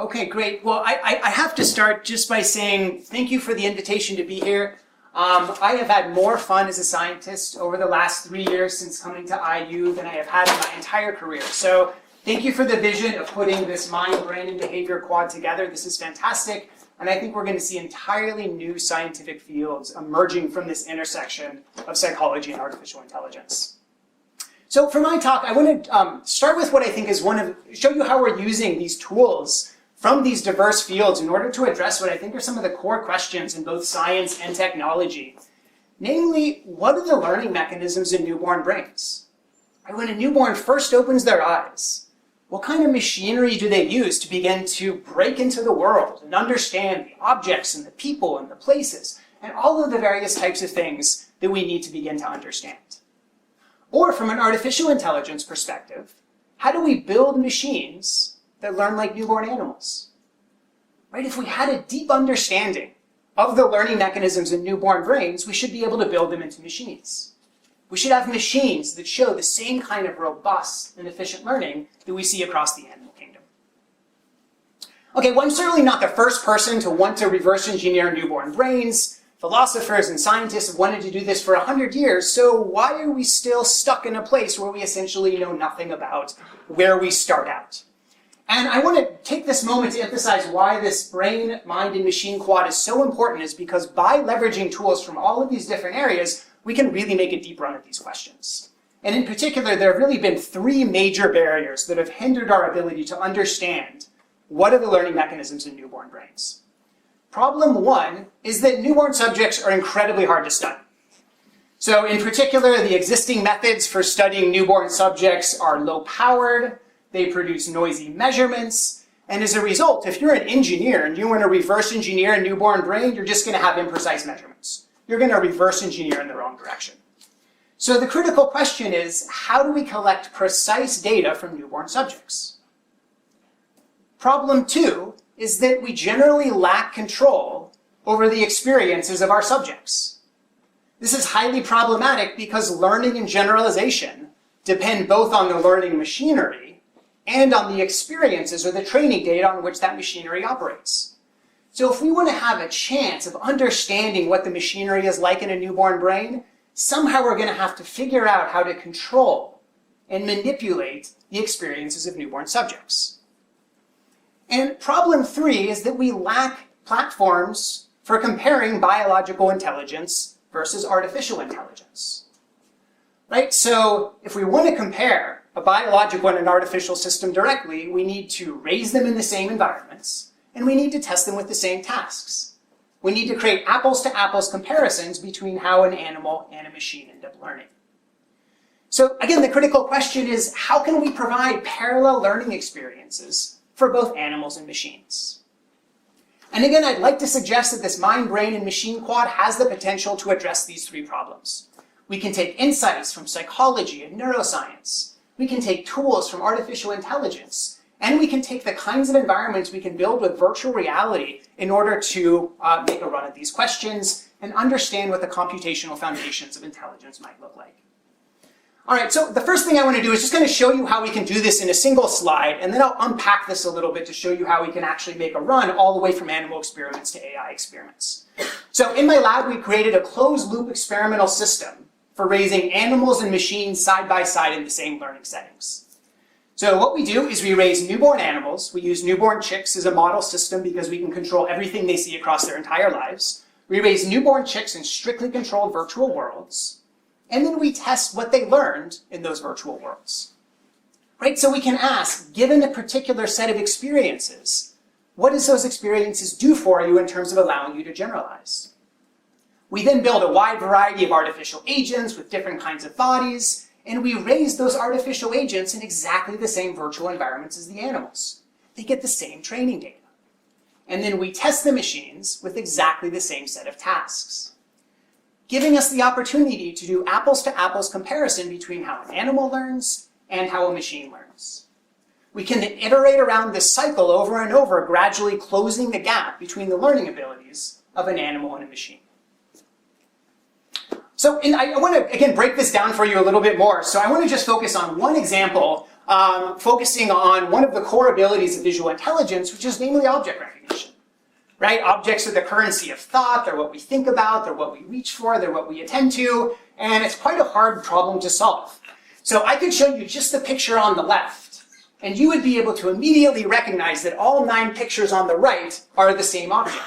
Okay, great. Well, I have to start just by saying thank you for the invitation to be here. I have had more fun as a scientist over the last 3 years since coming to IU than I have had in my entire career. So thank you for the vision of putting this mind, brain, and behavior quad together. This is fantastic. And I think we're going to see entirely new scientific fields emerging from this intersection of psychology and artificial intelligence. So for my talk, I want to start with what I think is show you how we're using these tools from these diverse fields in order to address what I think are some of the core questions in both science and technology. Namely, what are the learning mechanisms in newborn brains? When a newborn first opens their eyes, what kind of machinery do they use to begin to break into the world and understand the objects and the people and the places and all of the various types of things that we need to begin to understand? Or from an artificial intelligence perspective, how do we build machines that learn like newborn animals? Right? If we had a deep understanding of the learning mechanisms in newborn brains, we should be able to build them into machines. We should have machines that show the same kind of robust and efficient learning that we see across the animal kingdom. Okay, well, I'm certainly not the first person to want to reverse engineer newborn brains. Philosophers and scientists have wanted to do this for 100 years, so why are we still stuck in a place where we essentially know nothing about where we start out? And I want to take this moment to emphasize why this brain, mind, and machine quad is so important is because by leveraging tools from all of these different areas, we can really make a deep run at these questions. And in particular, there have really been 3 major barriers that have hindered our ability to understand what are the learning mechanisms in newborn brains. Problem 1 is that newborn subjects are incredibly hard to study. So in particular, the existing methods for studying newborn subjects are low-powered, they produce noisy measurements, and as a result, if you're an engineer and you want to reverse engineer a newborn brain, you're just going to have imprecise measurements. You're going to reverse engineer in the wrong direction. So the critical question is, how do we collect precise data from newborn subjects? Problem 2 is that we generally lack control over the experiences of our subjects. This is highly problematic because learning and generalization depend both on the learning machinery and on the experiences or the training data on which that machinery operates. So if we want to have a chance of understanding what the machinery is like in a newborn brain, somehow we're going to have to figure out how to control and manipulate the experiences of newborn subjects. And problem 3 is that we lack platforms for comparing biological intelligence versus artificial intelligence. Right? So if we want to compare a biological and an artificial system directly, we need to raise them in the same environments, and we need to test them with the same tasks. We need to create apples-to-apples comparisons between how an animal and a machine end up learning. So again, the critical question is, how can we provide parallel learning experiences for both animals and machines? And again, I'd like to suggest that this mind, brain, and machine quad has the potential to address these 3 problems. We can take insights from psychology and neuroscience. We can take tools from artificial intelligence. And we can take the kinds of environments we can build with virtual reality in order to make a run at these questions and understand what the computational foundations of intelligence might look like. All right, so the first thing I want to do is just going to show you how we can do this in a single slide, and then I'll unpack this a little bit to show you how we can actually make a run all the way from animal experiments to AI experiments. So in my lab, we created a closed-loop experimental system for raising animals and machines side by side in the same learning settings. So what we do is we raise newborn animals. We use newborn chicks as a model system because we can control everything they see across their entire lives. We raise newborn chicks in strictly controlled virtual worlds. And then we test what they learned in those virtual worlds. Right? So we can ask, given a particular set of experiences, what does those experiences do for you in terms of allowing you to generalize? We then build a wide variety of artificial agents with different kinds of bodies, and we raise those artificial agents in exactly the same virtual environments as the animals. They get the same training data. And then we test the machines with exactly the same set of tasks, giving us the opportunity to do apples-to-apples comparison between how an animal learns and how a machine learns. We can iterate around this cycle over and over, gradually closing the gap between the learning abilities of an animal and a machine. So I want to, again, break this down for you a little bit more. So I want to just focus on one example focusing on one of the core abilities of visual intelligence, which is namely object recognition. Right? Objects are the currency of thought, they're what we think about, they're what we reach for, they're what we attend to, and it's quite a hard problem to solve. So I could show you just the picture on the left, and you would be able to immediately recognize that all 9 pictures on the right are the same object,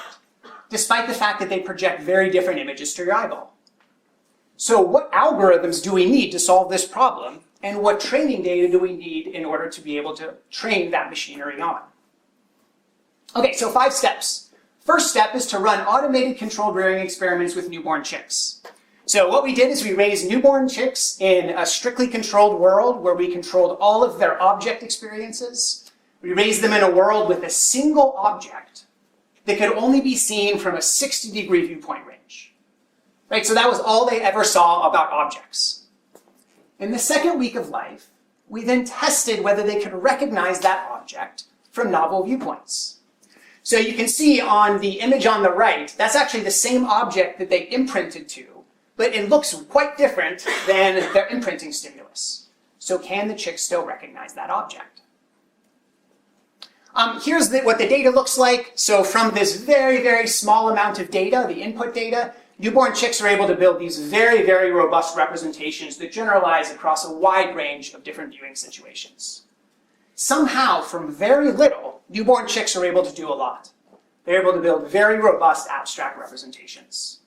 despite the fact that they project very different images to your eyeball. So what algorithms do we need to solve this problem, and what training data do we need in order to be able to train that machinery on? Okay, so 5 steps. First step is to run automated controlled rearing experiments with newborn chicks. So what we did is we raised newborn chicks in a strictly controlled world where we controlled all of their object experiences. We raised them in a world with a single object that could only be seen from a 60-degree viewpoint range. Right, so that was all they ever saw about objects. In the second week of life, we then tested whether they could recognize that object from novel viewpoints. So you can see on the image on the right, that's actually the same object that they imprinted to, but it looks quite different than their imprinting stimulus. So can the chick still recognize that object? Here's what the data looks like. So from this very, very small amount of data, the input data, newborn chicks are able to build these very, very robust representations that generalize across a wide range of different viewing situations. Somehow, from very little, newborn chicks are able to do a lot. They're able to build very robust abstract representations.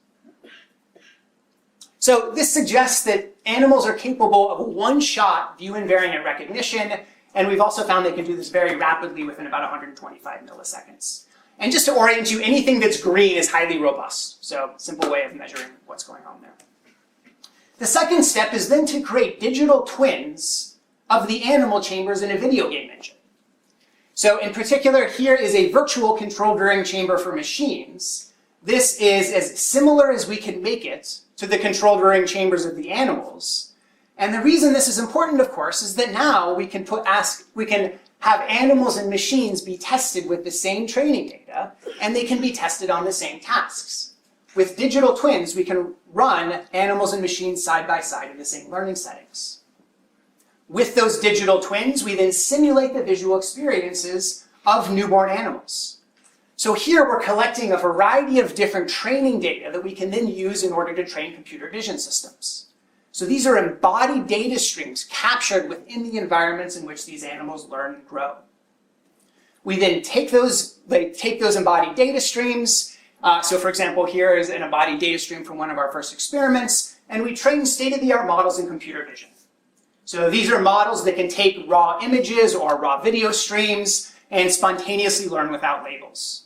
So this suggests that animals are capable of one-shot view invariant recognition, and we've also found they can do this very rapidly within about 125 milliseconds. And just to orient you, anything that's green is highly robust. So simple way of measuring what's going on there. The second step is then to create digital twins of the animal chambers in a video game engine. So in particular, here is a virtual controlled rearing chamber for machines. This is as similar as we can make it to the controlled rearing chambers of the animals. And the reason this is important, of course, is that now we can have animals and machines be tested with the same training data, and they can be tested on the same tasks. With digital twins, we can run animals and machines side by side in the same learning settings. With those digital twins, we then simulate the visual experiences of newborn animals. So here we're collecting a variety of different training data that we can then use in order to train computer vision systems. So these are embodied data streams captured within the environments in which these animals learn and grow. We then take those embodied data streams. So for example, here is an embodied data stream from one of our first experiments, and we train state-of-the-art models in computer vision. So these are models that can take raw images or raw video streams and spontaneously learn without labels.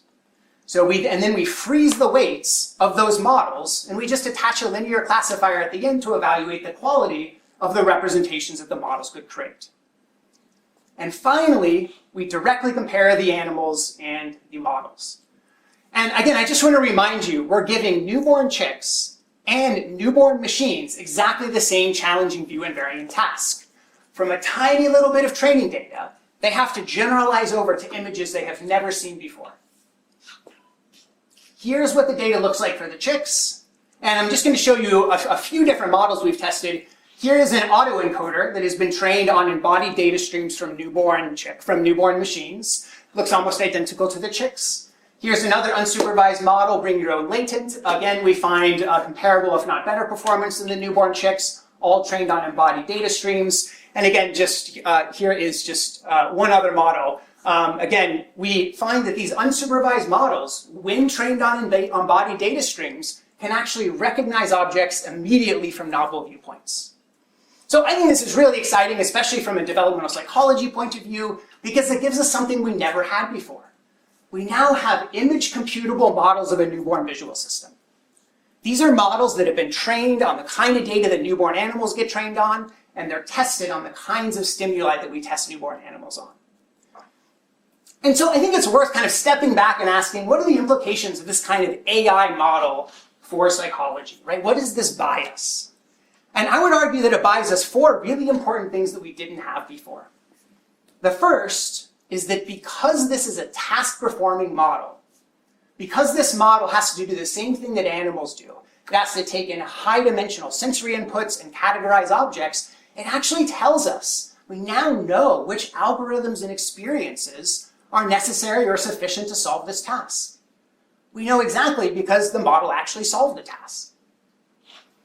And then we freeze the weights of those models, and we just attach a linear classifier at the end to evaluate the quality of the representations that the models could create. And finally, we directly compare the animals and the models. And again, I just want to remind you, we're giving newborn chicks and newborn machines exactly the same challenging view invariant task. From a tiny little bit of training data, they have to generalize over to images they have never seen before. Here's what the data looks like for the chicks, and I'm just going to show you a few different models we've tested. Here is an autoencoder that has been trained on embodied data streams from newborn machines. Looks almost identical to the chicks. Here's another unsupervised model, bring your own latent. Again, we find comparable, if not better, performance than the newborn chicks, all trained on embodied data streams. And again, here is just one other model. Again, we find that these unsupervised models, when trained on embodied data streams, can actually recognize objects immediately from novel viewpoints. So I think this is really exciting, especially from a developmental psychology point of view, because it gives us something we never had before. We now have image computable models of a newborn visual system. These are models that have been trained on the kind of data that newborn animals get trained on, and they're tested on the kinds of stimuli that we test newborn animals on. And so I think it's worth kind of stepping back and asking, what are the implications of this kind of AI model for psychology, right? What does this buy us? And I would argue that it buys us 4 really important things that we didn't have before. The first is that because this is a task-performing model, because this model has to do the same thing that animals do, it has to take in high-dimensional sensory inputs and categorize objects, it actually tells us We now know which algorithms and experiences are necessary or sufficient to solve this task. We know exactly because the model actually solved the task.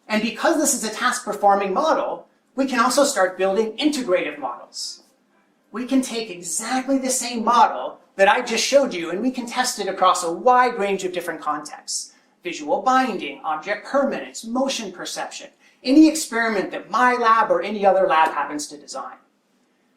And because this is a task-performing model, we can also start building integrative models. We can take exactly the same model that I just showed you, and we can test it across a wide range of different contexts. Visual binding, object permanence, motion perception, any experiment that my lab or any other lab happens to design.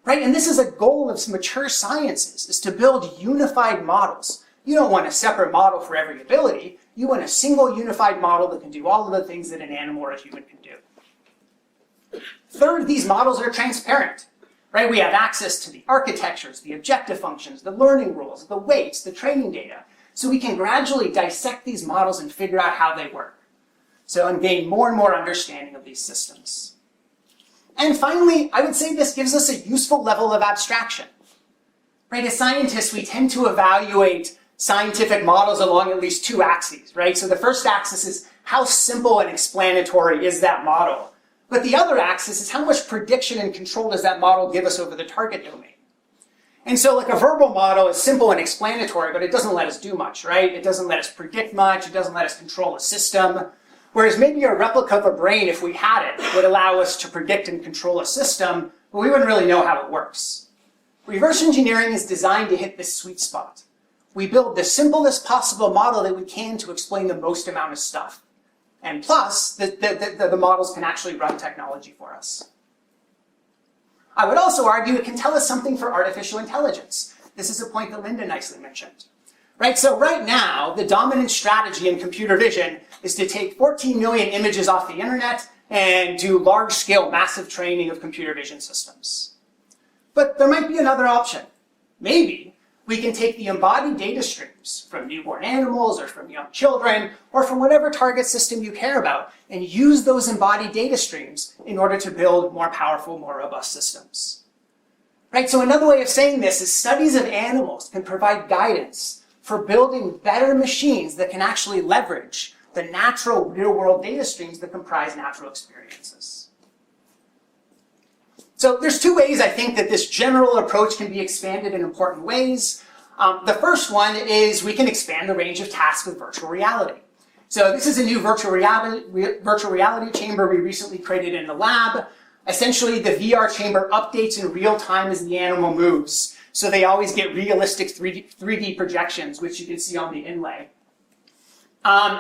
Right? And this is a goal of mature sciences, is to build unified models. You don't want a separate model for every ability. You want a single unified model that can do all of the things that an animal or a human can do. Third, these models are transparent. Right? We have access to the architectures, the objective functions, the learning rules, the weights, the training data. So we can gradually dissect these models and figure out how they work. So and gain more and more understanding of these systems. And finally, I would say this gives us a useful level of abstraction. Right? As scientists, we tend to evaluate scientific models along at least two axes, right? So the first axis is how simple and explanatory is that model? But the other axis is how much prediction and control does that model give us over the target domain? And so like a verbal model is simple and explanatory, but it doesn't let us do much, right? It doesn't let us predict much. It doesn't let us control a system. Whereas maybe a replica of a brain, if we had it, would allow us to predict and control a system, but we wouldn't really know how it works. Reverse engineering is designed to hit this sweet spot. We build the simplest possible model that we can to explain the most amount of stuff. And plus, the models can actually run technology for us. I would also argue it can tell us something for artificial intelligence. This is a point that Linda nicely mentioned. Right? So right now, the dominant strategy in computer vision is to take 14 million images off the internet and do large-scale, massive training of computer vision systems. But there might be another option. Maybe we can take the embodied data streams from newborn animals or from young children or from whatever target system you care about and use those embodied data streams in order to build more powerful, more robust systems. Right? So another way of saying this is studies of animals can provide guidance for building better machines that can actually leverage the natural real-world data streams that comprise natural experiences. So there's two ways I think that this general approach can be expanded in important ways. The first one is we can expand the range of tasks with virtual reality. So this is a new virtual reality chamber we recently created in the lab. Essentially, the VR chamber updates in real time as the animal moves. So they always get realistic 3D projections, which you can see on the inlay.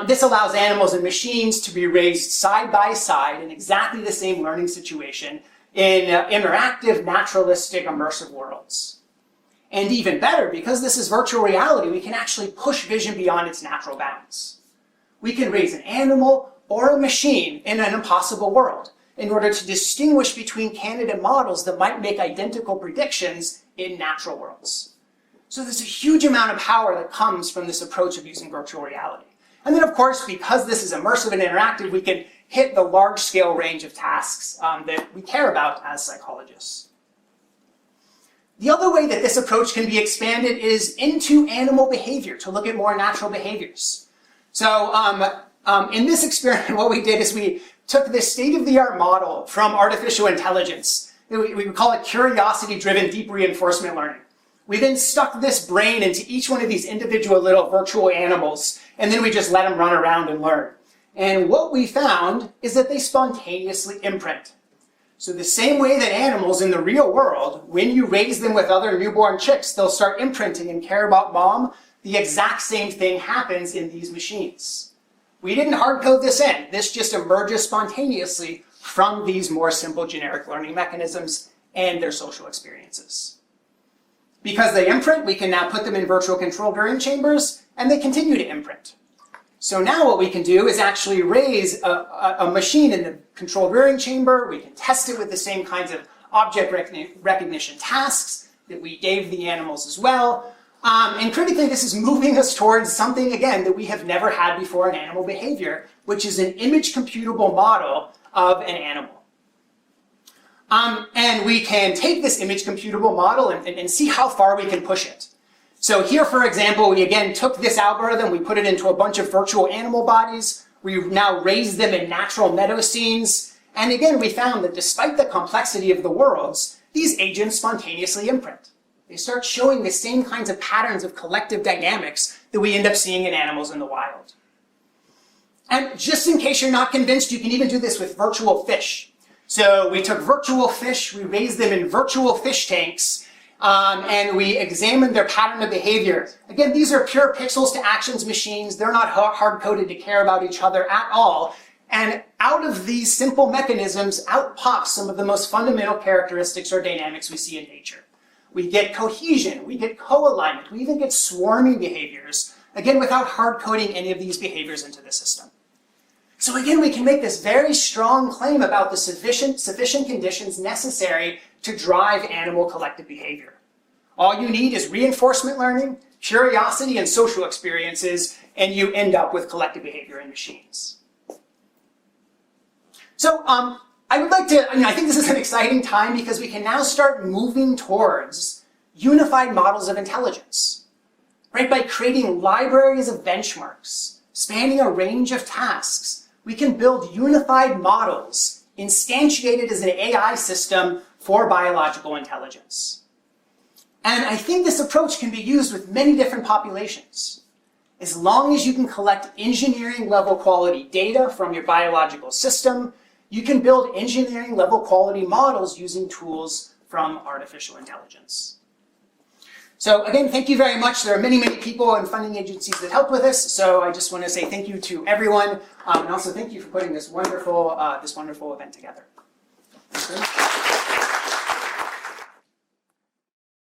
This allows animals and machines to be raised side by side in exactly the same learning situation in interactive, naturalistic, immersive worlds. And even better, because this is virtual reality, we can actually push vision beyond its natural bounds. We can raise an animal or a machine in an impossible world in order to distinguish between candidate models that might make identical predictions in natural worlds. So there's a huge amount of power that comes from this approach of using virtual reality. And then, of course, because this is immersive and interactive, we can hit the large-scale range of tasks that we care about as psychologists. The other way that this approach can be expanded is into animal behavior, to look at more natural behaviors. So in this experiment, what we did is we took this state-of-the-art model from artificial intelligence. We call it curiosity-driven deep reinforcement learning. We then stuck this brain into each one of these individual little virtual animals, and then we just let them run around and learn. And what we found is that they spontaneously imprint. So the same way that animals in the real world, when you raise them with other newborn chicks, they'll start imprinting and care about mom, the exact same thing happens in these machines. We didn't hard code this in. This just emerges spontaneously from these more simple generic learning mechanisms and their social experiences. Because they imprint, we can now put them in virtual control varying chambers, and they continue to imprint. So now what we can do is actually raise a machine in the controlled rearing chamber. We can test it with the same kinds of object recognition tasks that we gave the animals as well. And critically, this is moving us towards something, again, that we have never had before in animal behavior, which is an image computable model of an animal. And we can take this image computable model and see how far we can push it. So here, for example, we again took this algorithm, we put it into a bunch of virtual animal bodies. We now raised them in natural meadow scenes. And again, we found that despite the complexity of the worlds, these agents spontaneously imprint. They start showing the same kinds of patterns of collective dynamics that we end up seeing in animals in the wild. And just in case you're not convinced, you can even do this with virtual fish. So we took virtual fish, we raised them in virtual fish tanks, and we examined their pattern of behavior. Again, these are pure pixels to actions machines. They're not hard-coded to care about each other at all. And out of these simple mechanisms, out pops some of the most fundamental characteristics or dynamics we see in nature. We get cohesion, we get co-alignment, we even get swarming behaviors, again, without hard-coding any of these behaviors into the system. So again, we can make this very strong claim about the sufficient conditions necessary to drive animal collective behavior. All you need is reinforcement learning, curiosity, and social experiences, and you end up with collective behavior in machines. So I would like to, I think this is an exciting time because we can now start moving towards unified models of intelligence, right? By creating libraries of benchmarks, spanning a range of tasks, we can build unified models instantiated as an AI system for biological intelligence. And I think this approach can be used with many different populations. As long as you can collect engineering level quality data from your biological system, you can build engineering level quality models using tools from artificial intelligence. So again, thank you very much. There are many, many people and funding agencies that help with this. So I just want to say thank you to everyone. And also thank you for putting this wonderful event together. Thanks very much.